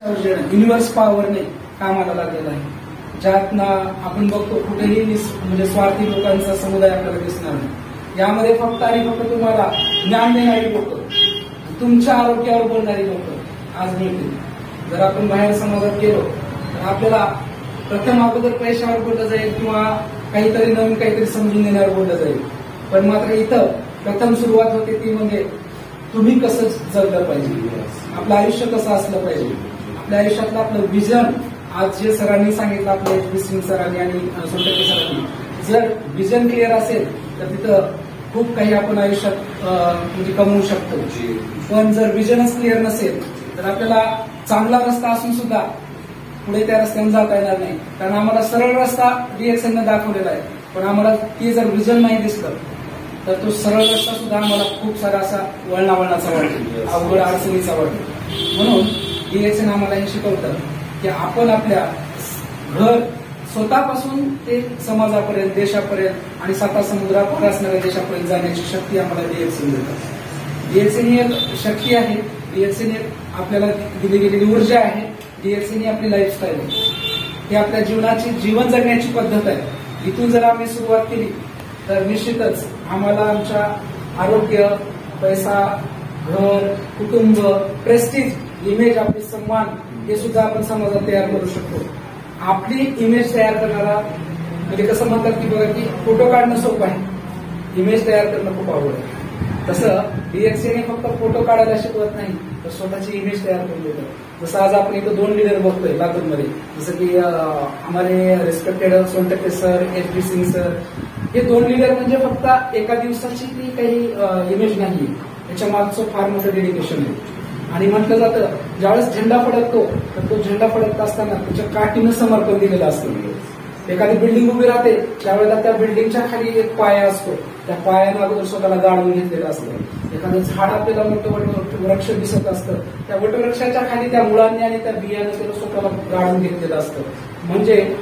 Universe पॉवरने कामाला लागलेला आहे, ज्यातनं आपण बघतो कुठेही म्हणजे स्वार्थी लोकांचा समुदाय आपल्याला दिसणार नाही. यामध्ये फक्त आणि फक्त तुम्हाला ज्ञान देणारी लोक, तुमच्या आरोग्यावर बोलणारी लोक आज मिळतील. जर आपण बाहेर समाजात गेलो तर आपल्याला प्रथम अगोदर पैशावर बोललं जाईल किंवा काहीतरी नवीन काहीतरी समजून देण्यावर बोललं जाईल. पण मात्र इथं प्रथम सुरुवात होते ती म्हणजे तुम्ही कसं जगलं पाहिजे, आपलं आयुष्य कसं असलं पाहिजे, आपल्या आयुष्यातलं आपलं विजन. आज जे सरांनी सांगितलं, आपल्या HP सिंग सरांनी आणि सोनटक्के सरांनी, जर विजन क्लिअर असेल तर तिथं खूप काही आपण आयुष्यात म्हणजे कमवू शकतो. पण जर विजनच क्लिअर नसेल तर आपल्याला चांगला रस्ता असून सुद्धा पुढे त्या रस्त्याने जाता येणार नाही. कारण आम्हाला सरळ रस्ता DXN दाखवलेला आहे, पण आम्हाला ते जर विजन नाही दिसलं तर तो सरळ रस्ता सुद्धा आम्हाला खूप सारा असा वळणावळणाचा वाटतो, अवघड अडचणीचा वाटतो. म्हणून DXN आम्हाला हे शिकवतं की आपण आपल्या घर स्वतःपासून ते समाजापर्यंत, देशापर्यंत आणि 7 समुद्रापार असणाऱ्या देशापर्यंत जाण्याची शक्ती आम्हाला DXN देतात. DXN ही एक शक्ती आहे, DXN एक आपल्याला दिली गेलेली ऊर्जा आहे, DXN ही आपली लाईफस्टाईल आहे, ही आपल्या जीवनाची जीवन जगण्याची पद्धत आहे. इथून जर आम्ही सुरुवात केली तर निश्चितच आम्हाला आमच्या आरोग्य, पैसा, घर, कुटुंब, प्रेस्टीज, इमेज, आपले सन्मान हे सुद्धा आपण समाजात तयार करू शकतो. आपली इमेज तयार करणारा म्हणजे कसं म्हणतात की बघा की फोटो काढणं सोपं आहे, इमेज तयार करणं खूप अवघड आहे. तसं DXN हे फक्त फोटो काढायला शिकवत नाही तर स्वतःची इमेज तयार करून देतं. जसं आज आपण इथं 2 लीडर बघतोय लातूरमध्ये, जसं की आम्हाला respected Sontakke sir, HP Singh sir, हे 2 लीडर म्हणजे फक्त एका दिवसाची ती काही इमेज नाही, त्याच्या मागचं फार मोठं डेडिकेशन आहे. आणि म्हटलं जातं ज्यावेळेस झेंडा फडकतो तर तो झेंडा फडकत असताना त्याच्या काठीनं समर्पण दिलेलं असतं. एखादी बिल्डिंग उभी राहते त्यावेळेला त्या बिल्डिंगच्या खाली एक पाया असतो, त्या पायानं अगोदर स्वतःला गाडून घेतलेलं असतं. एखादं झाड आपल्याला मोठं वृक्ष दिसत असतं, त्या वटवृक्षाच्या खाली त्या मुळांनी आणि त्या बियानं त्याला स्वतःला गाडून घेतलेलं असतं. म्हणजे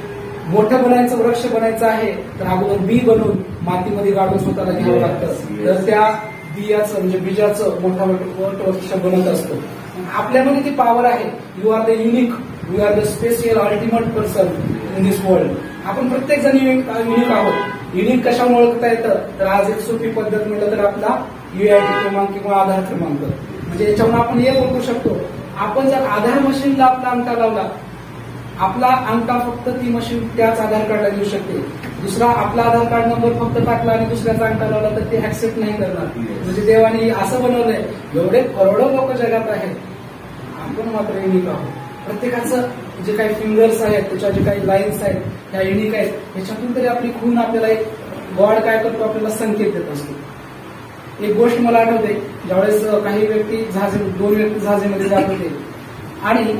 मोठं बनायचं, वृक्ष बनायचं आहे तर अगोदर बी बनवून मातीमध्ये गाडून स्वतःला घ्यावं लागतं, तर त्या बियाचं म्हणजे बीजाचं मोठा वृक्ष बनत असतो. आपल्यामध्ये ती पॉवर आहे. You are the unique, you are the special ultimate person in this world. आपण प्रत्येक जण युनिक आहोत. युनिक कशामुळे ओळखता येतं तर आज एक सोपी पद्धत म्हटलं तर आपला UID क्रमांक किंवा आधार क्रमांक, म्हणजे याच्यावर आपण हे ओळखू शकतो. आपण जर आधार मशीनला आपला अंगठा लावला, आपला अंगठा फक्त ती मशीन त्याच आधार कार्डला देऊ शकते. दुसरा आपला आधार कार्ड नंबर फक्त टाकला आणि दुसऱ्याचा अंगठा लावला तर ते ऍक्सेप्ट नाही करणार. म्हणजे देवाने असं बनवलंय, एवढे करोडो लोक जगात आहेत, आपण मात्र युनिक आहोत. प्रत्येकाचं जे काही फिंगर्स आहेत, त्याच्या जे काही लाईन्स आहेत त्या युनिक आहेत. ह्याच्यातून तरी आपली खून आपल्याला एक गॉड काय करतो, आपल्याला संकेत देत असतो. एक गोष्ट मला आठवते, ज्यावेळेस काही व्यक्ती 2 व्यक्ती जहाजेमध्ये जात होते आणि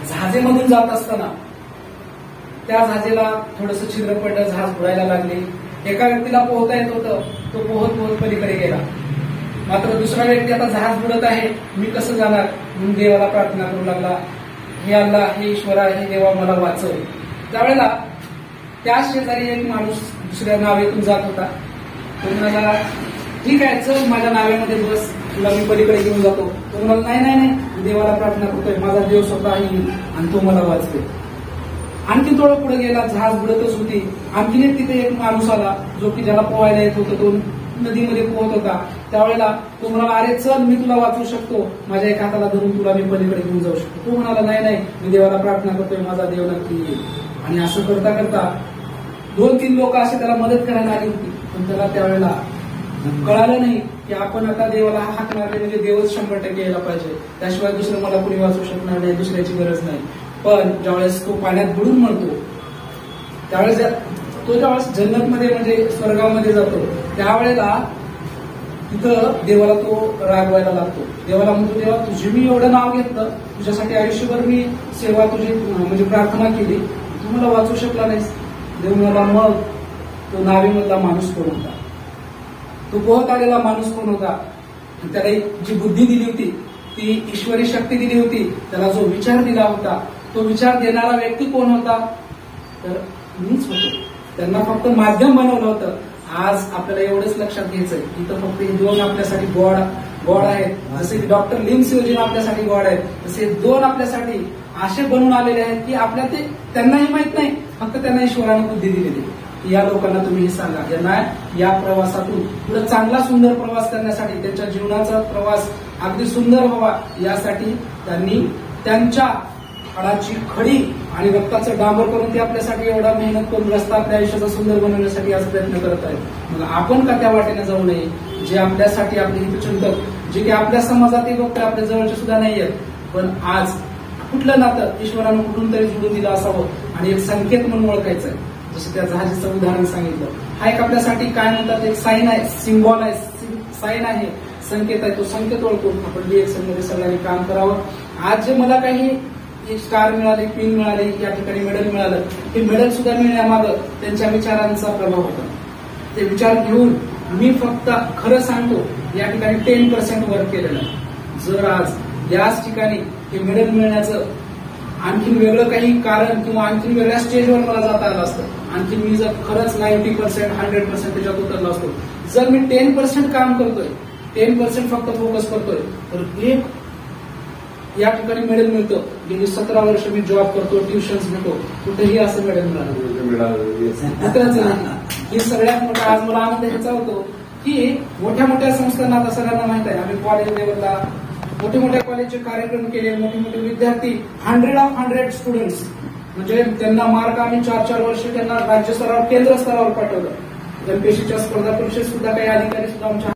जहाजेमधून जात असताना त्या जहाजेला थोडंसं छिद्र पडलं, जहाज बुडायला लागले. एका व्यक्तीला पोहता येत होतं, तो पोहत पोहत पलीकडे गेला. मात्र दुसरा व्यक्ती आता जहाज बुडत आहे, मी कसं जाणार म्हणून देवाला प्रार्थना करू लागला, हे अल्लाह, हे ईश्वरा, हे देवा मला वाचव. त्यावेळेला त्या शेजारी एक माणूस दुसऱ्या नावेतून जात होता. तो म्हणाला ठीक आहे चल माझ्या नावेमध्ये बस, तुला मी पलीकडे घेऊन जातो. तो म्हणाला नाही नाही नाही, देवाला प्रार्थना करतोय, माझा देव स्वतः येईल आणि तो मला वाचवेल. आणखी थोडं पुढे गेला, जहाज बुडतच होती. आणखीन एक तिथे एक माणूस आला जो की ज्याला पोहायला येत होतं, तो नदीमध्ये पोहत होता. त्यावेळेला तो म्हणाला अरे चल मी तुला वाचवू शकतो, माझ्या एका हाताला धरून तुला मी पलीकडे घेऊन जाऊ शकतो. तो म्हणाला नाही नाही, मी देवाला प्रार्थना करतोय, माझा देव नक्की येईल. आणि असं करता करता 2-3 लोक असे त्याला मदत करायला आली होती, पण त्याला त्यावेळेला कळालं नाही की आपण आता देवाला हाक मारले म्हणजे देवच 100% यायला पाहिजे, त्याशिवाय दुसरं मला कुणी वाचवू शकणार नाही, दुसऱ्याची गरज नाही. पण ज्यावेळेस तो पाण्यात बुडून मरतो त्यावेळेस तो ज्यावेळेस जन्नतमध्ये म्हणजे स्वर्गामध्ये जातो त्यावेळेला तिथं देवाला तो रागवायला लागतो. देवाला म्हणतो देवा तुझे मी एवढं नाव घेतलं, तुझ्यासाठी आयुष्यभर मी सेवा तुझी म्हणजे प्रार्थना केली, तू मला वाचू शकला नाहीस. देव मला मग तो नावेमधला माणूस कोण होता, तो पोहत आलेला माणूस कोण होता, त्याला जी बुद्धी दिली होती, ती ईश्वरी शक्ती दिली होती, त्याला जो विचार दिला होता, तो विचार देणारा व्यक्ती कोण होता तर मीच होतो. त्यांना फक्त माध्यम बनवलं होतं आज आपल्याला एवढंच लक्षात घ्यायचंय की इथं फक्त हे 2 आपल्यासाठी गॉड आहेत. जसे की डॉक्टर लिम्स योजना आपल्यासाठी गॉड आहेत, तसे 2 आपल्यासाठी असे बनून आलेले आहेत की आपल्या ते त्यांनाही माहित नाही, फक्त त्यांना ईश्वराने बुद्धी दिलेली. या लोकांना तुम्ही हे सांगा, यांना या प्रवासातून पुढे चांगला सुंदर प्रवास करण्यासाठी, त्यांच्या जीवनाचा प्रवास अगदी सुंदर व्हावा यासाठी त्यांनी त्यांच्या हाडाची खडी आणि रक्ताचं डांबर करून ते आपल्यासाठी एवढा मेहनत करून रस्ता आपल्या आयुष्याचा सुंदर बनवण्यासाठी आज प्रयत्न करत आहेत. मग आपण का त्या वाटेने जाऊ नये? जे आपल्यासाठी आपले हितचिंतक, जे की आपल्या समाजातील लोक आपल्या जवळचे सुद्धा नाही आहेत, पण आज कुठलं नातं ईश्वरानं कुठून तरी जोडून दिलं असावं आणि एक संकेत म्हणून ओळखायचं आहे. जसं त्या जहाजीचं उदाहरण सांगितलं, हा एक आपल्यासाठी काय म्हणतात, एक साईन आहे, सिम्बॉल आहे, साईन आहे, संकेत आहे. तो संकेत ओळखून आपण DXL मध्ये सगळ्यांनी काम करावं. आज जे मला काही स्टार मिळाले, पिन मिळाले, या ठिकाणी मेडल मिळालं, हे मेडल सुद्धा मिळण्यामागं त्यांच्या विचारांचा प्रभाव होता. ते विचार घेऊन मी फक्त खरं सांगतो, या ठिकाणी 10% वर्क केलेलं आहे. जर आज याच ठिकाणी हे मेडल मिळण्याचं आणखीन वेगळं काही कारण किंवा आणखीन वेगळ्या स्टेजवर मला जाता आलं असतं, आणखी मी जर खरंच 90%, 100% त्याच्यात उतरलो असतो. जर मी 10% काम करतोय, 10% फक्त फोकस करतोय, तर एक या ठिकाणी मेडल मिळतं. गेली 17 वर्ष मी जॉब करतो, ट्युशन्स घेतो, कुठेही असं मेडल मिळालं. हे सगळ्यात मोठा आज मला आनंद ह्याचा होतो की मोठ्या मोठ्या संस्थांना आता सगळ्यांना माहित आहे, आम्ही कॉलेज लेवलला मोठे मोठ्या कॉलेजचे कार्यक्रम केले, मोठे मोठे विद्यार्थी 100 स्टुडंट्स, म्हणजे त्यांना मार्क आम्ही 4 वर्ष त्यांना राज्य स्तरावर, केंद्र स्तरावर पाठवलं. एमपीएससीच्या स्पर्धा परीक्षेत सुद्धा काही अधिकारी सुद्धा आमच्या